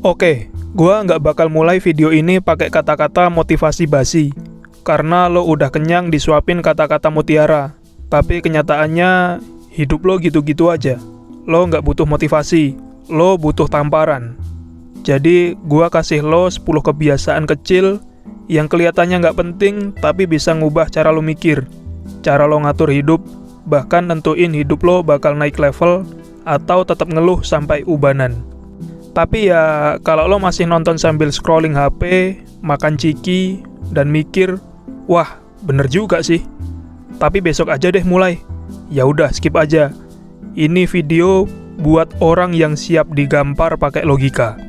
Oke, gua nggak bakal mulai video ini pakai kata-kata motivasi basi, karena lo udah kenyang disuapin kata-kata mutiara. Tapi kenyataannya, hidup lo gitu-gitu aja. Lo nggak butuh motivasi, lo butuh tamparan. Jadi, gua kasih lo 10 kebiasaan kecil yang kelihatannya nggak penting, tapi bisa ngubah cara lo mikir, cara lo ngatur hidup, bahkan nentuin hidup lo bakal naik level, atau tetap ngeluh sampai ubanan. Tapi ya, kalau lo masih nonton sambil scrolling HP, makan ciki, dan mikir, wah, bener juga sih. Tapi besok aja deh mulai. Ya udah, skip aja. Ini video buat orang yang siap digampar pakai logika.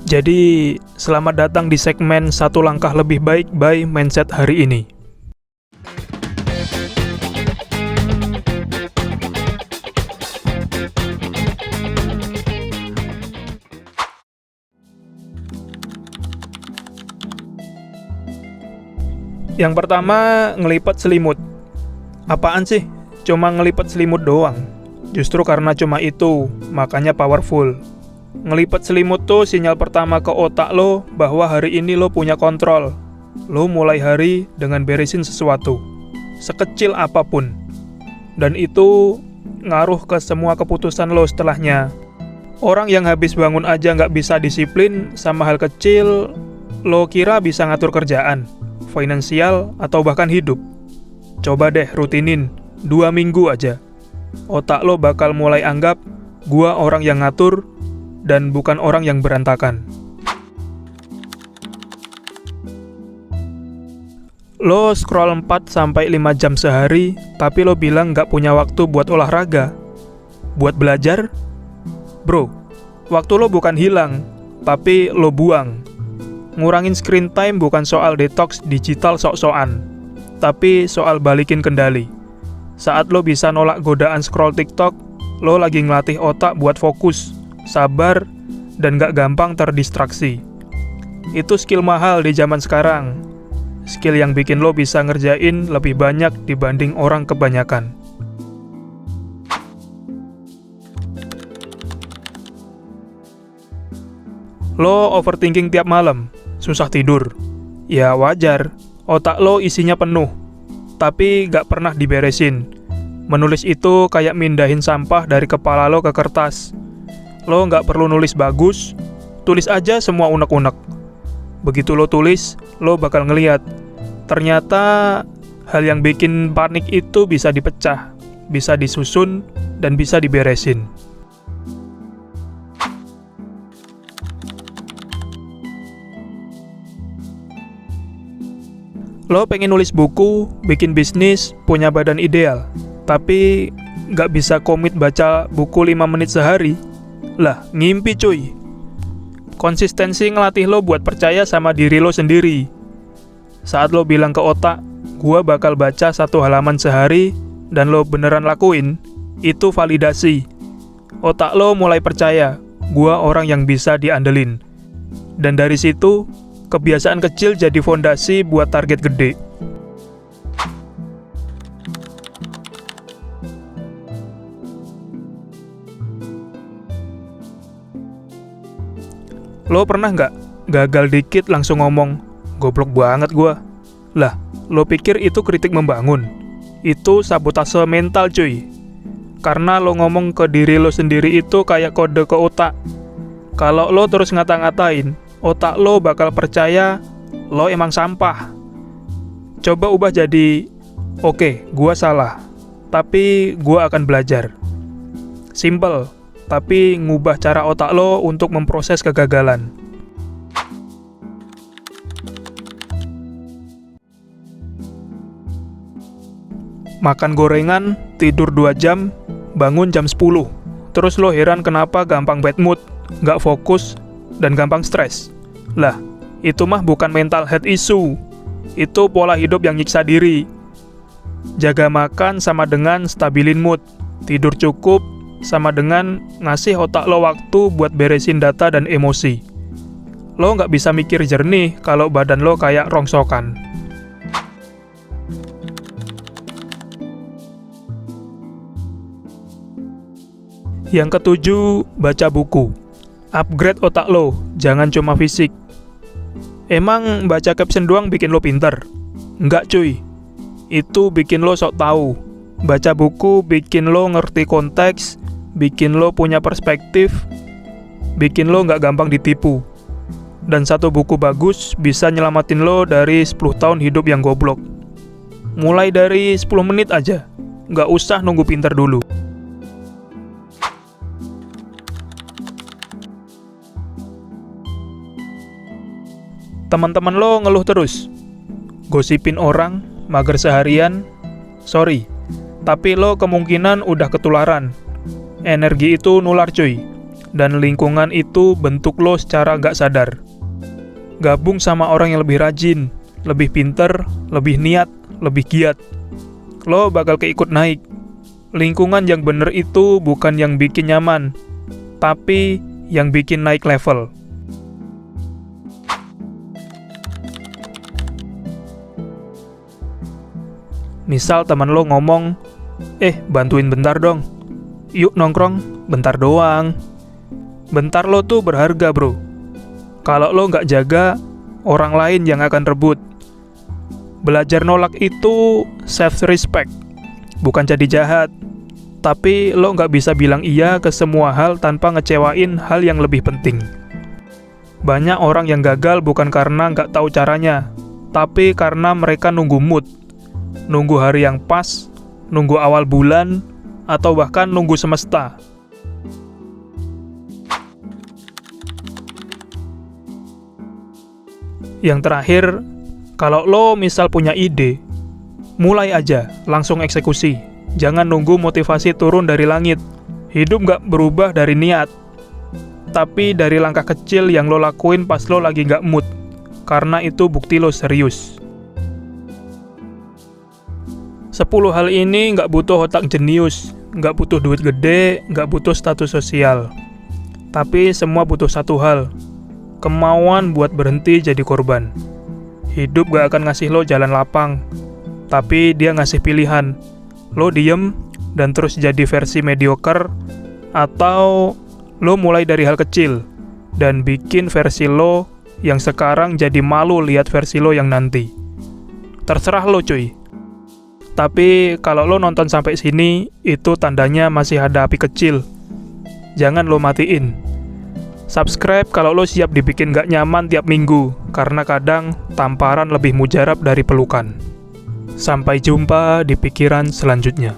Jadi, selamat datang di segmen Satu Langkah Lebih Baik by Mindset hari ini. Yang pertama, ngelipat selimut. Apaan sih? Cuma ngelipat selimut doang. Justru karena cuma itu, makanya powerful. Ngelipat selimut tuh sinyal pertama ke otak lo bahwa hari ini lo punya kontrol. Lo mulai hari dengan beresin sesuatu, sekecil apapun. Dan itu ngaruh ke semua keputusan lo setelahnya. Orang yang habis bangun aja nggak bisa disiplin sama hal kecil, lo kira bisa ngatur kerjaan, finansial, atau bahkan hidup? Coba deh rutinin, 2 minggu aja. Otak lo bakal mulai anggap, gua orang yang ngatur, dan bukan orang yang berantakan. Lo scroll 4-5 jam sehari, tapi lo bilang nggak punya waktu buat olahraga, buat belajar? Bro, waktu lo bukan hilang, tapi lo buang. Ngurangin screen time bukan soal detox digital sok-sokan, tapi soal balikin kendali. Saat lo bisa nolak godaan scroll TikTok, lo lagi ngelatih otak buat fokus, sabar, dan gak gampang terdistraksi. Itu skill mahal di zaman sekarang. Skill yang bikin lo bisa ngerjain lebih banyak dibanding orang kebanyakan. Lo overthinking tiap malam, susah tidur. Ya wajar, otak lo isinya penuh, tapi gak pernah diberesin. Menulis itu kayak mindahin sampah dari kepala lo ke kertas. Lo gak perlu nulis bagus, tulis aja semua unek-unek. Begitu lo tulis, lo bakal ngeliat, ternyata hal yang bikin panik itu bisa dipecah, bisa disusun, dan bisa diberesin. Lo pengen nulis buku, bikin bisnis, punya badan ideal, tapi nggak bisa komit baca buku 5 menit sehari. Lah, ngimpi cuy. Konsistensi ngelatih lo buat percaya sama diri lo sendiri. Saat lo bilang ke otak, gua bakal baca 1 halaman sehari, dan lo beneran lakuin, itu validasi. Otak lo mulai percaya, gua orang yang bisa diandelin. Dan dari situ, kebiasaan kecil jadi fondasi buat target gede. Lo pernah nggak gagal dikit langsung ngomong, goblok banget gua? Lah, lo pikir itu kritik membangun? Itu sabotase mental cuy. Karena lo ngomong ke diri lo sendiri itu kayak kode ke otak. Kalau lo terus ngata-ngatain, otak lo bakal percaya lo emang sampah. Coba ubah jadi, oke, gua salah, tapi gua akan belajar. Simple, tapi ngubah cara otak lo untuk memproses kegagalan. Makan gorengan, tidur 2 jam, bangun jam 10. Terus lo heran kenapa gampang bad mood, nggak fokus, dan gampang stres. Lah, itu mah bukan mental health issue. Itu pola hidup yang nyiksa diri. Jaga makan sama dengan stabilin mood. Tidur cukup sama dengan ngasih otak lo waktu buat beresin data dan emosi. Lo nggak bisa mikir jernih kalau badan lo kayak rongsokan. Yang ketujuh, baca buku. Upgrade otak lo, jangan cuma fisik. Emang baca caption doang bikin lo pinter? Enggak cuy, itu bikin lo sok tahu. Baca buku bikin lo ngerti konteks, bikin lo punya perspektif, bikin lo nggak gampang ditipu. Dan satu buku bagus bisa nyelamatin lo dari 10 tahun hidup yang goblok. Mulai dari 10 menit aja, nggak usah nunggu pinter dulu. Teman-teman lo ngeluh terus, gosipin orang, mager seharian, sorry, tapi lo kemungkinan udah ketularan. Energi itu nular cuy, dan lingkungan itu bentuk lo secara nggak sadar. Gabung sama orang yang lebih rajin, lebih pinter, lebih niat, lebih giat. Lo bakal keikut naik. Lingkungan yang bener itu bukan yang bikin nyaman, tapi yang bikin naik level. Misal teman lo ngomong, bantuin bentar dong. Yuk nongkrong, bentar doang. Bentar lo tuh berharga bro. Kalau lo nggak jaga, orang lain yang akan rebut. Belajar nolak itu self-respect, bukan jadi jahat. Tapi lo nggak bisa bilang iya ke semua hal tanpa ngecewain hal yang lebih penting. Banyak orang yang gagal bukan karena nggak tahu caranya, tapi karena mereka nunggu mood. Nunggu hari yang pas, nunggu awal bulan, atau bahkan nunggu semesta. Yang terakhir, kalau lo misal punya ide, mulai aja, langsung eksekusi. Jangan nunggu motivasi turun dari langit. Hidup nggak berubah dari niat, tapi dari langkah kecil yang lo lakuin pas lo lagi nggak mood, karena itu bukti lo serius. 10 hal ini nggak butuh otak jenius, nggak butuh duit gede, nggak butuh status sosial. Tapi semua butuh satu hal, kemauan buat berhenti jadi korban. Hidup gak akan ngasih lo jalan lapang, tapi dia ngasih pilihan. Lo diem dan terus jadi versi mediocre, atau lo mulai dari hal kecil dan bikin versi lo yang sekarang jadi malu lihat versi lo yang nanti. Terserah lo cuy. Tapi kalau lo nonton sampai sini, itu tandanya masih ada api kecil. Jangan lo matiin. Subscribe kalau lo siap dibikin gak nyaman tiap minggu, karena kadang tamparan lebih mujarab dari pelukan. Sampai jumpa di pikiran selanjutnya.